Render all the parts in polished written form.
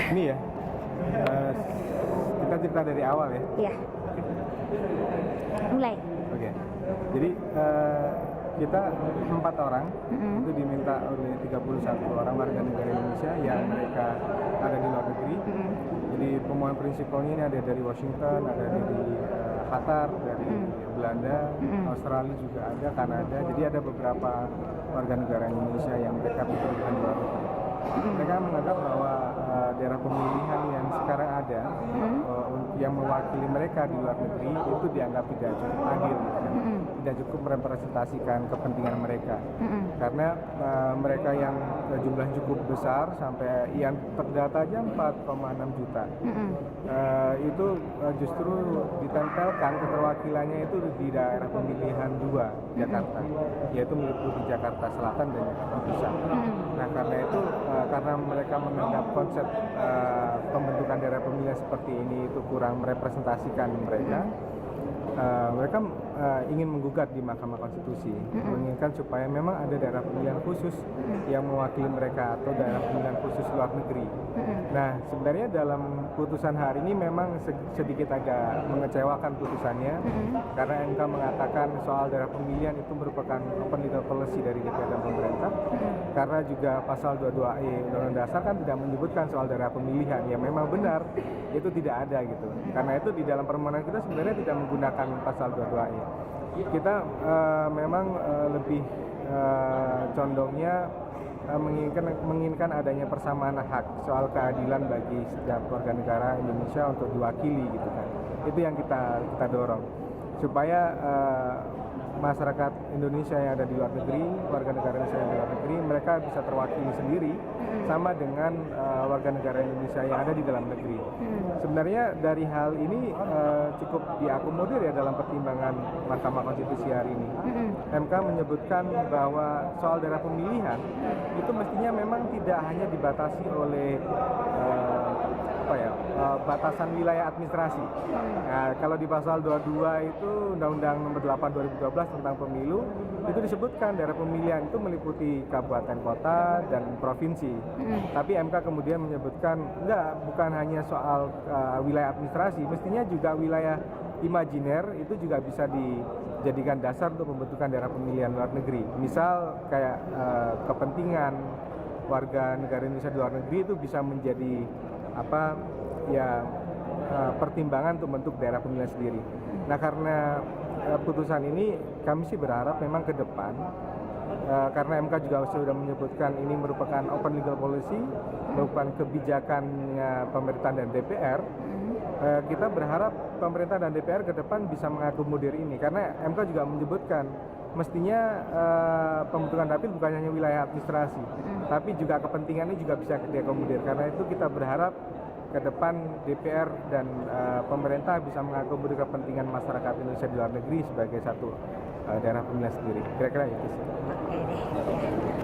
Ini ya, kita cerita dari awal ya. Iya. Mulai. Oke. Jadi kita 4 orang itu diminta oleh 31 orang warga negara Indonesia yang mereka ada di luar negeri. Jadi pemohon prinsipalnya ini ada dari Washington, ada dari Qatar, dari Belanda, Australia juga ada, Kanada. Jadi ada beberapa warga negara Indonesia yang mereka bekerja di luar negeri. Mereka menganggap bahwa daerah pemilihan yang sekarang ada yang mewakili mereka di luar negeri itu dianggap tidak cukup adil, tidak cukup merepresentasikan kepentingan mereka, karena mereka yang jumlah cukup besar sampai yang terdata aja 4,6 juta itu justru ditempelkan keterwakilannya itu di daerah pemilihan 2 Jakarta, yaitu meliputi Jakarta Selatan dan Jakarta Pusat. Nah karena itu karena mereka menganggap konsep pembentukan daerah pemilihan seperti ini itu kurang merepresentasikan mereka, mereka ingin menggugat di Mahkamah Konstitusi, menginginkan supaya memang ada daerah pemilihan khusus yang mewakili mereka atau daerah pemilihan khusus luar negeri. Nah sebenarnya dalam putusan hari ini memang sedikit agak mengecewakan putusannya, karena MK mengatakan soal daerah pemilihan itu merupakan open legal policy dari DPR dan pemerintah, karena juga pasal 22E Undang-Undang Dasar kan tidak menyebutkan soal daerah pemilihan, yang memang benar itu tidak ada gitu. Karena itu di dalam permohonan kita sebenarnya tidak menggunakan pasal 22E. Kita memang lebih condongnya menginginkan adanya persamaan hak soal keadilan bagi setiap warga negara Indonesia untuk diwakili gitu kan. Itu yang kita dorong supaya masyarakat Indonesia yang ada di luar negeri, warga negara Indonesia yang di luar negeri, mereka bisa terwakili sendiri sama dengan warga negara Indonesia yang ada di dalam negeri. Sebenarnya dari hal ini cukup diakomodir ya dalam pertimbangan Mahkamah Konstitusi hari ini. MK menyebutkan bahwa soal daerah pemilihan itu mestinya memang tidak hanya dibatasi oleh batasan wilayah administrasi. Nah, kalau di pasal 22 itu Undang-Undang Nomor 8 2012 tentang pemilu itu disebutkan daerah pemilihan itu meliputi kabupaten, kota, dan provinsi. Tapi MK kemudian menyebutkan bukan hanya soal wilayah administrasi, mestinya juga wilayah imajiner itu juga bisa dijadikan dasar untuk pembentukan daerah pemilihan luar negeri. Misal kayak kepentingan warga negara Indonesia di luar negeri itu bisa menjadi pertimbangan untuk membentuk daerah pemilihan sendiri. Nah karena putusan ini kami sih berharap memang ke depan, karena MK juga sudah menyebutkan ini merupakan open legal policy, merupakan kebijakannya pemerintah dan DPR. Kita berharap pemerintah dan DPR ke depan bisa mengakomodir ini, karena MK juga menyebutkan mestinya pembentukan dapil bukan hanya wilayah administrasi, tapi juga kepentingan ini juga bisa diakomodir. Karena itu kita berharap ke depan DPR dan pemerintah bisa mengakomodir kepentingan masyarakat Indonesia di luar negeri sebagai satu daerah pemilihan sendiri. Kira-kira itu sih.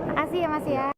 Makasih ya Mas ya.